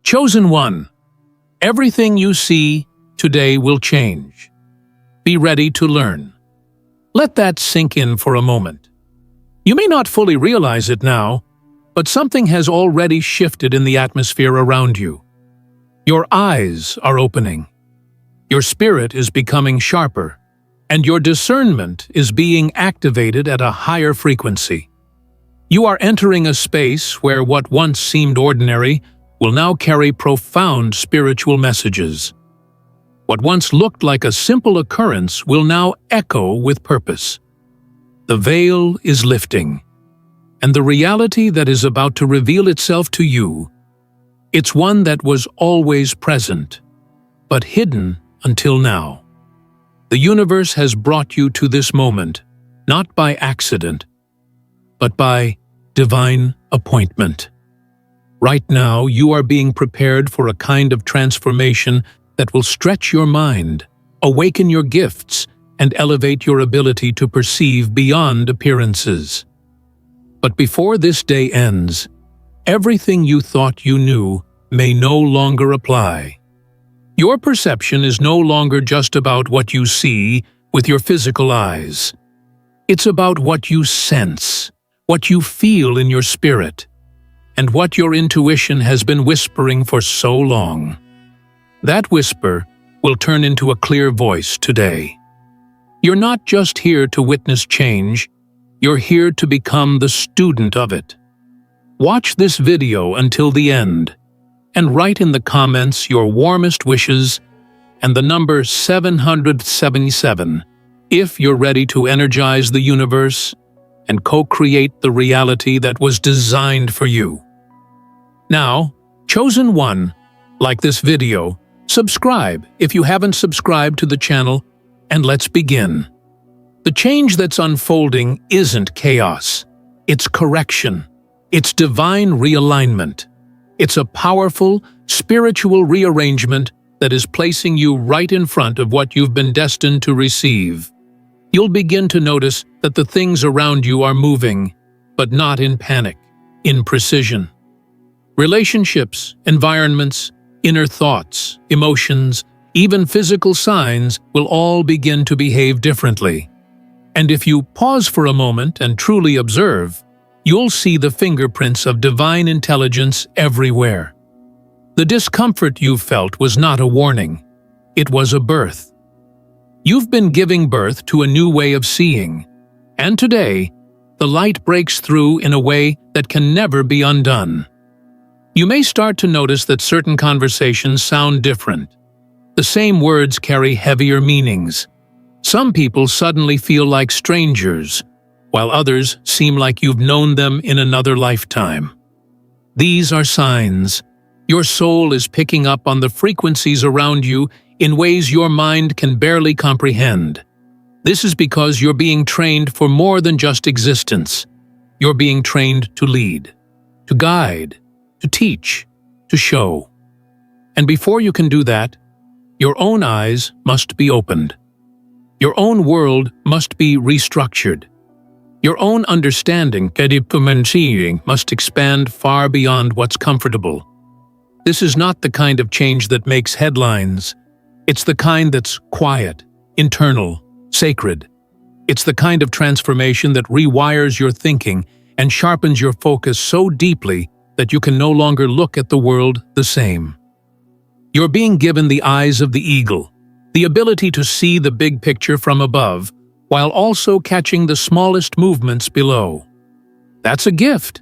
Chosen one, everything you see today will change. Be ready to learn. Let that sink in for a moment. You may not fully realize it now, but something has already shifted in the atmosphere around you. Your eyes are opening. Your spirit is becoming sharper, and your discernment is being activated at a higher frequency. You are entering a space where what once seemed ordinary will now carry profound spiritual messages. What once looked like a simple occurrence will now echo with purpose. The veil is lifting, and the reality that is about to reveal itself to you, it's one that was always present, but hidden until now. The universe has brought you to this moment, not by accident, but by divine appointment. Right now, you are being prepared for a kind of transformation that will stretch your mind, awaken your gifts, and elevate your ability to perceive beyond appearances. But before this day ends, everything you thought you knew may no longer apply. Your perception is no longer just about what you see with your physical eyes. It's about what you sense, what you feel in your spirit, and what your intuition has been whispering for so long. That whisper will turn into a clear voice today. You're not just here to witness change, you're here to become the student of it. Watch this video until the end, and write in the comments your warmest wishes and the number 777 if you're ready to energize the universe and co-create the reality that was designed for you. Now, chosen one, like this video, subscribe if you haven't subscribed to the channel, and let's begin. The change that's unfolding isn't chaos. It's correction. It's divine realignment. It's a powerful, spiritual rearrangement that is placing you right in front of what you've been destined to receive. You'll begin to notice that the things around you are moving, but not in panic, in precision. Relationships, environments, inner thoughts, emotions, even physical signs will all begin to behave differently. And if you pause for a moment and truly observe, you'll see the fingerprints of divine intelligence everywhere. The discomfort you felt was not a warning. It was a birth. You've been giving birth to a new way of seeing, and today, the light breaks through in a way that can never be undone. You may start to notice that certain conversations sound different. The same words carry heavier meanings. Some people suddenly feel like strangers, while others seem like you've known them in another lifetime. These are signs. Your soul is picking up on the frequencies around you in ways your mind can barely comprehend. This is because you're being trained for more than just existence. You're being trained to lead, to guide, to teach, to show. And before you can do that, your own eyes must be opened. Your own world must be restructured. Your own understanding must expand far beyond what's comfortable. This is not the kind of change that makes headlines. It's the kind that's quiet, internal, sacred. It's the kind of transformation that rewires your thinking and sharpens your focus so deeply that you can no longer look at the world the same. You're being given the eyes of the eagle, the ability to see the big picture from above, while also catching the smallest movements below. That's a gift,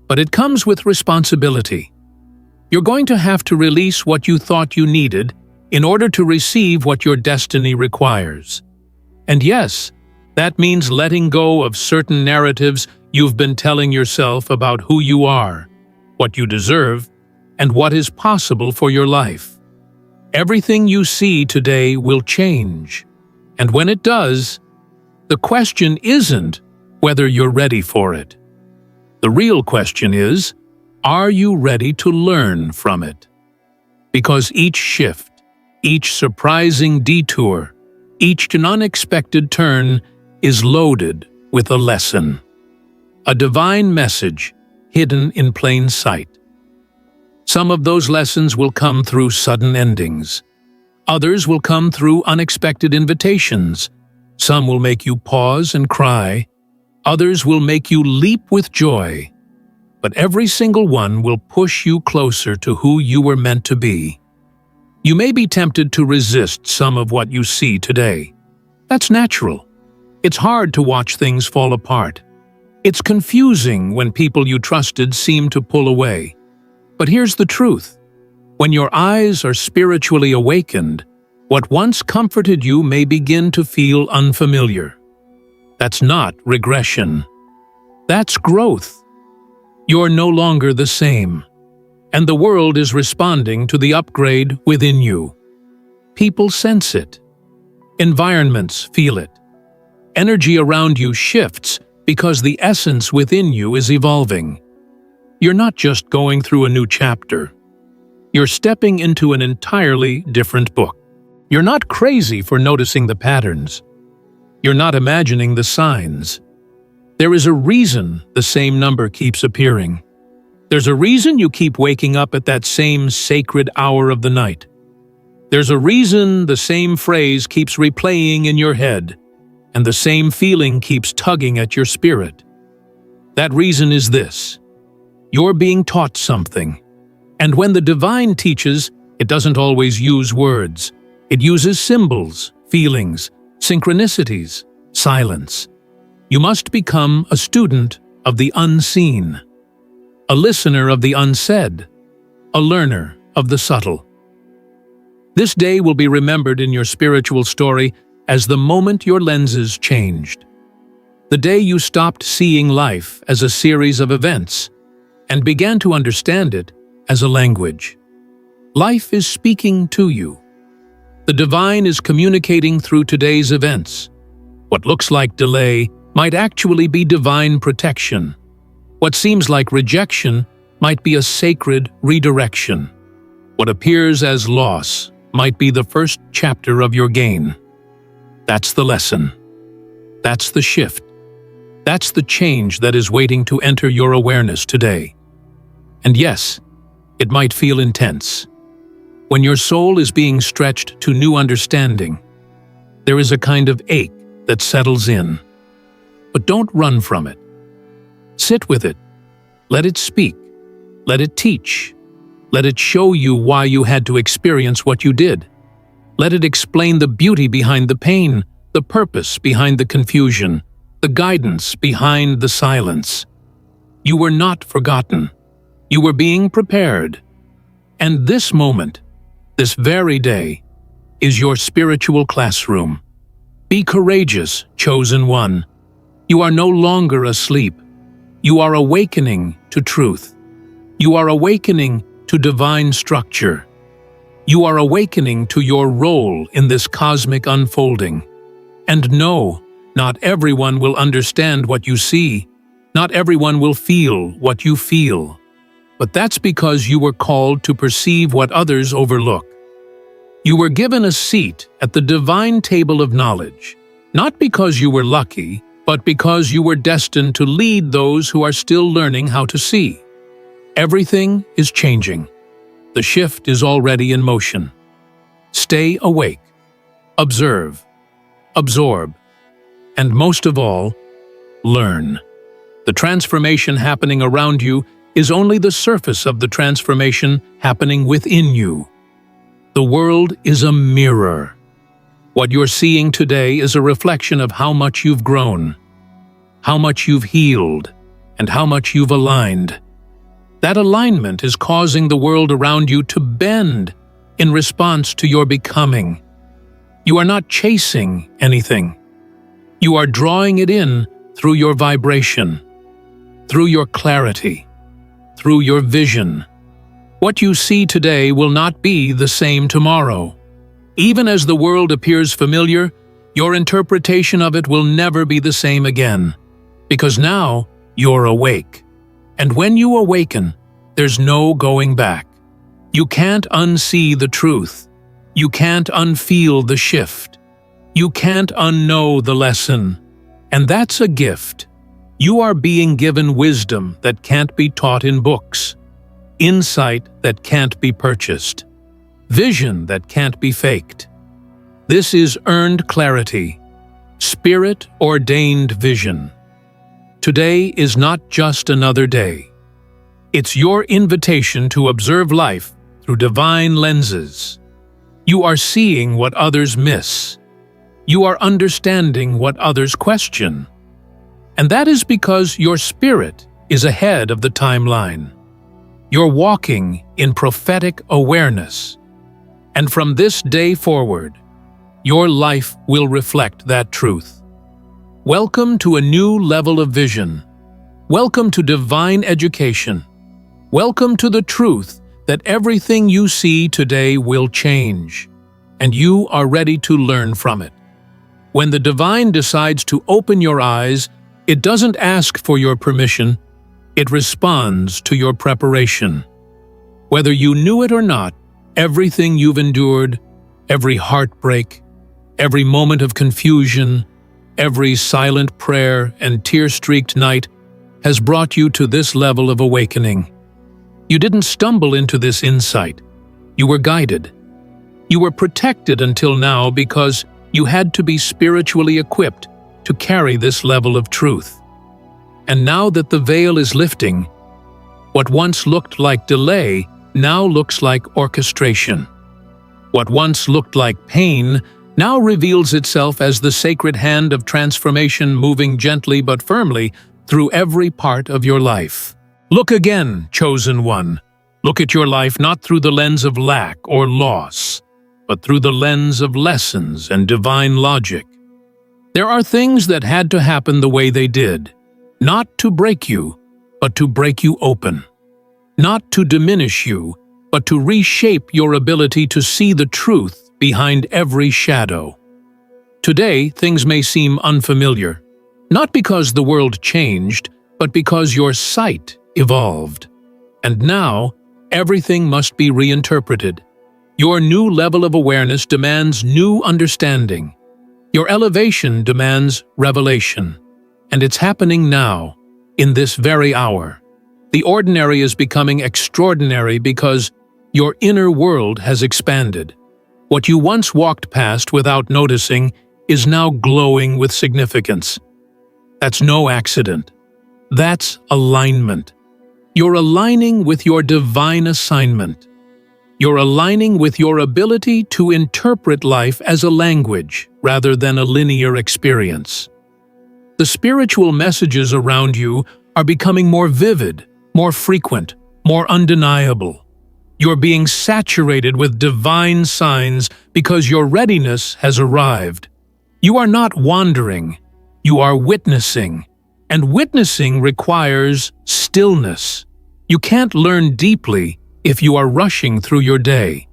but it comes with responsibility. You're going to have to release what you thought you needed in order to receive what your destiny requires. And yes, that means letting go of certain narratives you've been telling yourself about who you are, what you deserve, and what is possible for your life. Everything you see today will change, and when it does, the question isn't whether you're ready for it. The real question is, are you ready to learn from it? Because each shift, each surprising detour, each unexpected turn is loaded with a lesson, a divine message hidden in plain sight. Some of those lessons will come through sudden endings. Others will come through unexpected invitations. Some will make you pause and cry. Others will make you leap with joy. But every single one will push you closer to who you were meant to be. You may be tempted to resist some of what you see today. That's natural. It's hard to watch things fall apart. It's confusing when people you trusted seem to pull away. But here's the truth. When your eyes are spiritually awakened, what once comforted you may begin to feel unfamiliar. That's not regression. That's growth. You're no longer the same, and the world is responding to the upgrade within you. People sense it. Environments feel it. Energy around you shifts because the essence within you is evolving. You're not just going through a new chapter. You're stepping into an entirely different book. You're not crazy for noticing the patterns. You're not imagining the signs. There is a reason the same number keeps appearing. There's a reason you keep waking up at that same sacred hour of the night. There's a reason the same phrase keeps replaying in your head, and the same feeling keeps tugging at your spirit. That reason is this: you're being taught something. And when the divine teaches, it doesn't always use words. It uses symbols, feelings, synchronicities, silence. You must become a student of the unseen, a listener of the unsaid, a learner of the subtle. This day will be remembered in your spiritual story as the moment your lenses changed. The day you stopped seeing life as a series of events and began to understand it as a language. Life is speaking to you. The divine is communicating through today's events. What looks like delay might actually be divine protection. What seems like rejection might be a sacred redirection. What appears as loss might be the first chapter of your gain. That's the lesson. That's the shift. That's the change that is waiting to enter your awareness today. And yes, it might feel intense. When your soul is being stretched to new understanding, there is a kind of ache that settles in. But don't run from it. Sit with it. Let it speak. Let it teach. Let it show you why you had to experience what you did. Let it explain the beauty behind the pain, the purpose behind the confusion, the guidance behind the silence. You were not forgotten. You were being prepared. And this moment, this very day, is your spiritual classroom. Be courageous, chosen one. You are no longer asleep. You are awakening to truth. You are awakening to divine structure. You are awakening to your role in this cosmic unfolding. And no, not everyone will understand what you see. Not everyone will feel what you feel. But that's because you were called to perceive what others overlook. You were given a seat at the divine table of knowledge, not because you were lucky, but because you were destined to lead those who are still learning how to see. Everything is changing. The shift is already in motion. Stay awake. Observe. Absorb. And most of all, learn. The transformation happening around you is only the surface of the transformation happening within you. The world is a mirror. What you're seeing today is a reflection of how much you've grown, how much you've healed, and how much you've aligned. That alignment is causing the world around you to bend in response to your becoming. You are not chasing anything. You are drawing it in through your vibration, through your clarity, through your vision. What you see today will not be the same tomorrow. Even as the world appears familiar, your interpretation of it will never be the same again, because now you're awake. And when you awaken, there's no going back. You can't unsee the truth. You can't unfeel the shift. You can't unknow the lesson. And that's a gift. You are being given wisdom that can't be taught in books. insight that can't be purchased, vision that can't be faked. This is earned clarity, Spirit-ordained vision. Today is not just another day. It's your invitation to observe life through divine lenses. You are seeing what others miss. You are understanding what others question. And that is because your spirit is ahead of the timeline. You're walking in prophetic awareness. And from this day forward, your life will reflect that truth. Welcome to a new level of vision. Welcome to divine education. Welcome to the truth that everything you see today will change, and you are ready to learn from it. When the divine decides to open your eyes, it doesn't ask for your permission, it responds to your preparation. Whether you knew it or not, everything you've endured, every heartbreak, every moment of confusion, every silent prayer and tear-streaked night has brought you to this level of awakening. You didn't stumble into this insight. You were guided. You were protected until now because you had to be spiritually equipped to carry this level of truth. And now that the veil is lifting, what once looked like delay now looks like orchestration. What once looked like pain now reveals itself as the sacred hand of transformation moving gently but firmly through every part of your life. Look again, chosen one. Look at your life not through the lens of lack or loss, but through the lens of lessons and divine logic. There are things that had to happen the way they did, not to break you, but to break you open. Not to diminish you, but to reshape your ability to see the truth behind every shadow. Today, things may seem unfamiliar, not because the world changed, but because your sight evolved. And now, everything must be reinterpreted. Your new level of awareness demands new understanding. Your elevation demands revelation. And it's happening now, in this very hour. The ordinary is becoming extraordinary because your inner world has expanded. What you once walked past without noticing is now glowing with significance. That's no accident. That's alignment. You're aligning with your divine assignment. You're aligning with your ability to interpret life as a language rather than a linear experience. The spiritual messages around you are becoming more vivid, more frequent, more undeniable. You're being saturated with divine signs because your readiness has arrived. You are not wandering, you are witnessing. And witnessing requires stillness. You can't learn deeply if you are rushing through your day.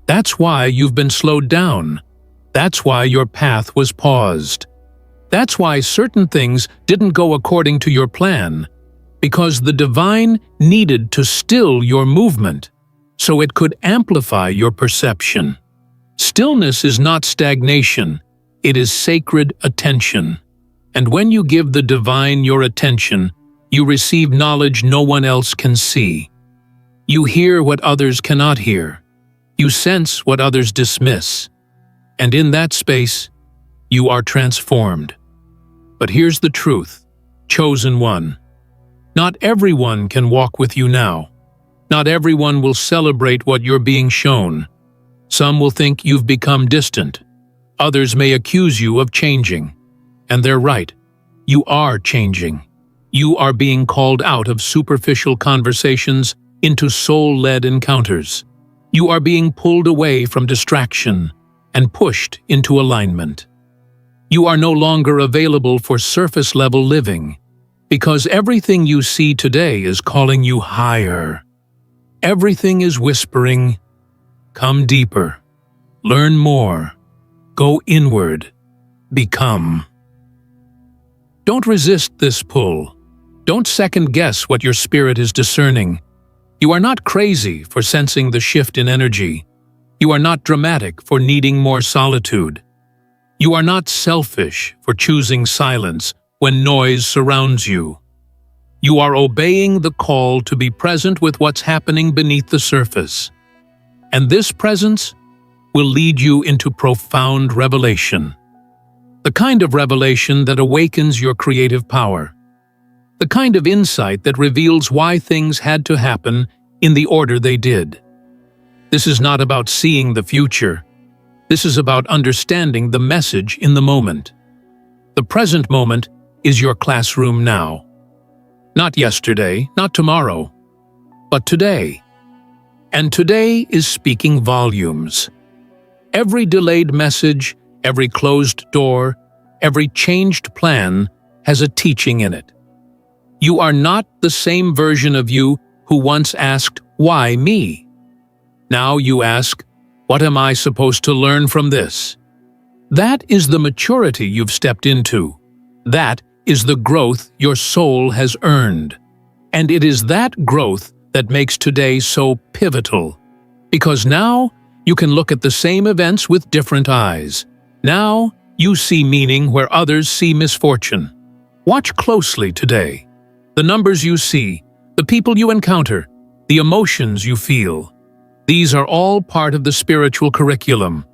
That's why you've been slowed down. That's why your path was paused. That's why certain things didn't go according to your plan, because the divine needed to still your movement so it could amplify your perception. Stillness is not stagnation, it is sacred attention. And when you give the divine your attention, you receive knowledge no one else can see. You hear what others cannot hear. You sense what others dismiss. And in that space, you are transformed. But here's the truth, chosen one. Not everyone can walk with you now. Not everyone will celebrate what you're being shown. Some will think you've become distant. Others may accuse you of changing. And they're right. You are changing. You are being called out of superficial conversations into soul-led encounters. You are being pulled away from distraction and pushed into alignment. You are no longer available for surface-level living, because everything you see today is calling you higher. Everything is whispering, come deeper, learn more, go inward, become. Don't resist this pull. Don't second-guess what your spirit is discerning. You are not crazy for sensing the shift in energy. You are not dramatic for needing more solitude. You are not selfish for choosing silence when noise surrounds you. You are obeying the call to be present with what's happening beneath the surface. And this presence will lead you into profound revelation. The kind of revelation that awakens your creative power. The kind of insight that reveals why things had to happen in the order they did. This is not about seeing the future. This is about understanding the message in the moment. The present moment is your classroom now. Not yesterday, not tomorrow, but today. And today is speaking volumes. Every delayed message, every closed door, every changed plan has a teaching in it. You are not the same version of you who once asked, "Why me?" Now you ask, "What am I supposed to learn from this?" That is the maturity you've stepped into. That is the growth your soul has earned. And it is that growth that makes today so pivotal. Because now you can look at the same events with different eyes. Now you see meaning where others see misfortune. Watch closely today. The numbers you see, the people you encounter, the emotions you feel. These are all part of the spiritual curriculum.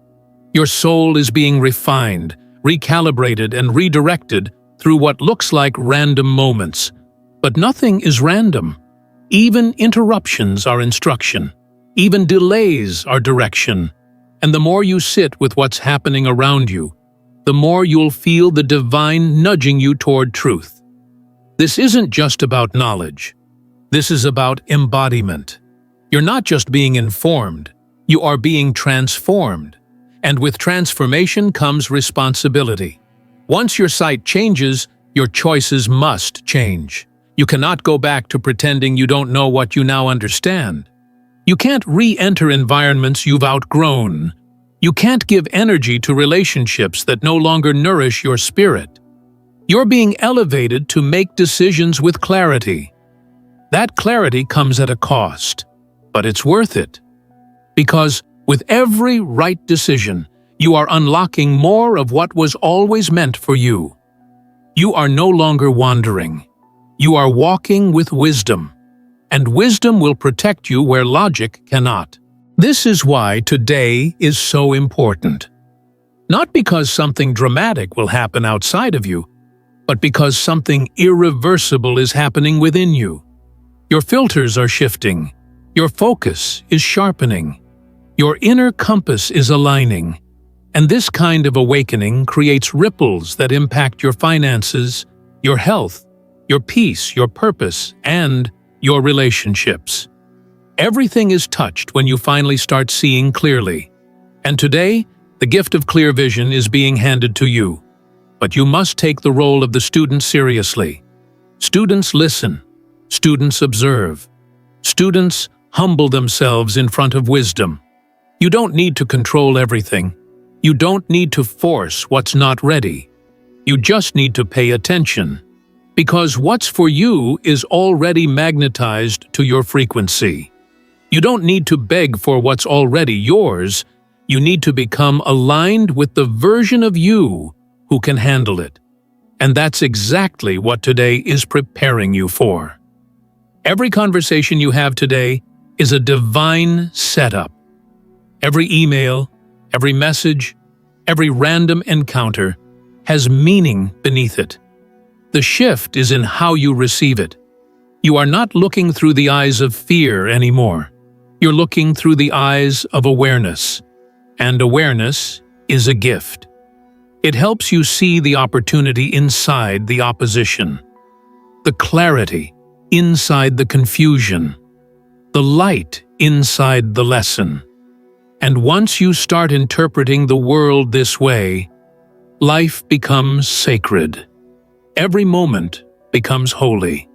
Your soul is being refined, recalibrated, and redirected through what looks like random moments. But nothing is random. Even interruptions are instruction. Even delays are direction. And the more you sit with what's happening around you, the more you'll feel the divine nudging you toward truth. This isn't just about knowledge. This is about embodiment. You're not just being informed, you are being transformed. And with transformation comes responsibility. Once your sight changes, your choices must change. You cannot go back to pretending you don't know what you now understand. You can't re-enter environments you've outgrown. You can't give energy to relationships that no longer nourish your spirit. You're being elevated to make decisions with clarity. That clarity comes at a cost, but it's worth it. Because with every right decision, you are unlocking more of what was always meant for you. You are no longer wandering. You are walking with wisdom, and wisdom will protect you where logic cannot. This is why today is so important. Not because something dramatic will happen outside of you, but because something irreversible is happening within you. Your filters are shifting. Your focus is sharpening. Your inner compass is aligning. And this kind of awakening creates ripples that impact your finances, your health, your peace, your purpose, and your relationships. Everything is touched when you finally start seeing clearly. And today, the gift of clear vision is being handed to you. But you must take the role of the student seriously. Students listen. Students observe. Students humble themselves in front of wisdom. You don't need to control everything. You don't need to force what's not ready. You just need to pay attention. Because what's for you is already magnetized to your frequency. You don't need to beg for what's already yours. You need to become aligned with the version of you who can handle it. And that's exactly what today is preparing you for. Every conversation you have today is a divine setup. Every email, every message, every random encounter has meaning beneath it. The shift is in how you receive it. You are not looking through the eyes of fear anymore. You're looking through the eyes of awareness. And awareness is a gift. It helps you see the opportunity inside the opposition, the clarity inside the confusion, the light inside the lesson. And once you start interpreting the world this way, life becomes sacred. Every moment becomes holy.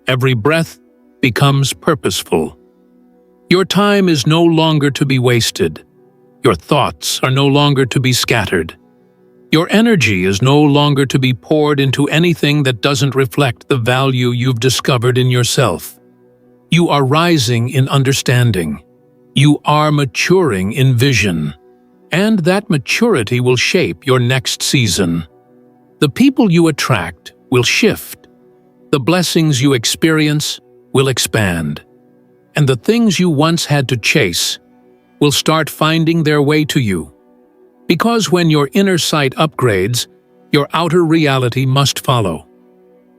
Every breath becomes purposeful. Your time is no longer to be wasted. Your thoughts are no longer to be scattered. Your energy is no longer to be poured into anything that doesn't reflect the value you've discovered in yourself. You are rising in understanding. You are maturing in vision. And that maturity will shape your next season. The people you attract will shift. The blessings you experience will expand, and the things you once had to chase will start finding their way to you. Because when your inner sight upgrades, your outer reality must follow.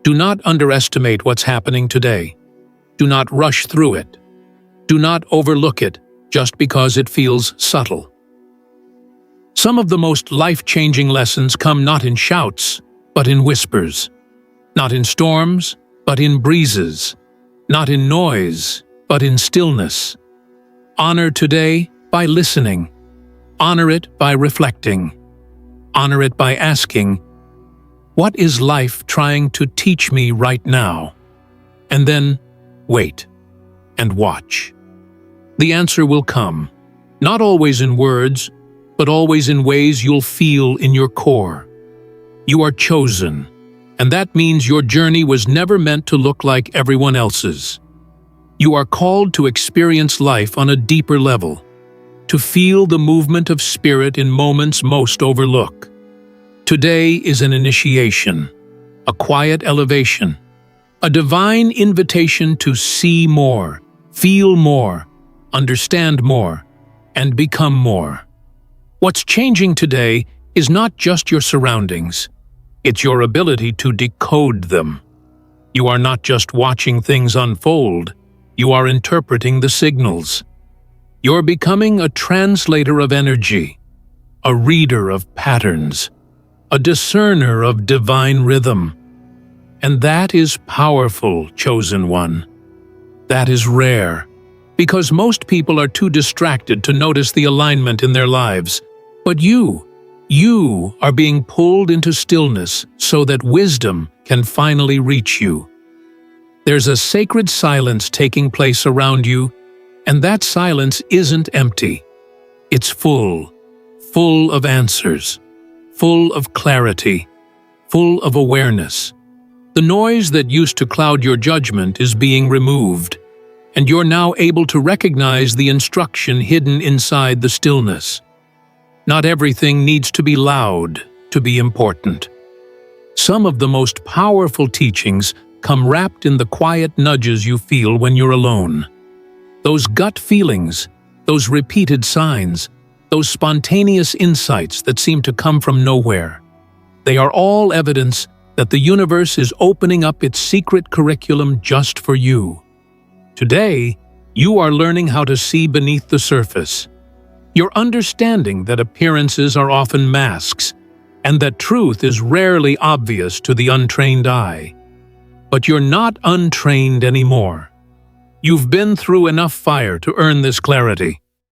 Do not underestimate what's happening today. Do not rush through it. Do not overlook it just because it feels subtle. Some of the most life-changing lessons come not in shouts, but in whispers. Not in storms, but in breezes. Not in noise, but in stillness. Honor today by listening. Honor it by reflecting. Honor it by asking, what is life trying to teach me right now? And then wait and watch. The answer will come, not always in words, but always in ways you'll feel in your core. You are chosen, and that means your journey was never meant to look like everyone else's. You are called to experience life on a deeper level, to feel the movement of spirit in moments most overlooked. Today is an initiation, a quiet elevation, a divine invitation to see more, feel more, understand more, and become more. What's changing today is not just your surroundings, it's your ability to decode them. You are not just watching things unfold, you are interpreting the signals. You're becoming a translator of energy, a reader of patterns, a discerner of divine rhythm. And that is powerful, chosen one. That is rare, because most people are too distracted to notice the alignment in their lives. But you are being pulled into stillness so that wisdom can finally reach you. There's a sacred silence taking place around you, and that silence isn't empty. It's full of answers, full of clarity, full of awareness. The noise that used to cloud your judgment is being removed, and you're now able to recognize the instruction hidden inside the stillness. Not everything needs to be loud to be important. Some of the most powerful teachings come wrapped in the quiet nudges you feel when you're alone. Those gut feelings, those repeated signs, those spontaneous insights that seem to come from nowhere. They are all evidence that the universe is opening up its secret curriculum just for you. Today, you are learning how to see beneath the surface. You're understanding that appearances are often masks, and that truth is rarely obvious to the untrained eye. But you're not untrained anymore. You've been through enough fire to earn this clarity.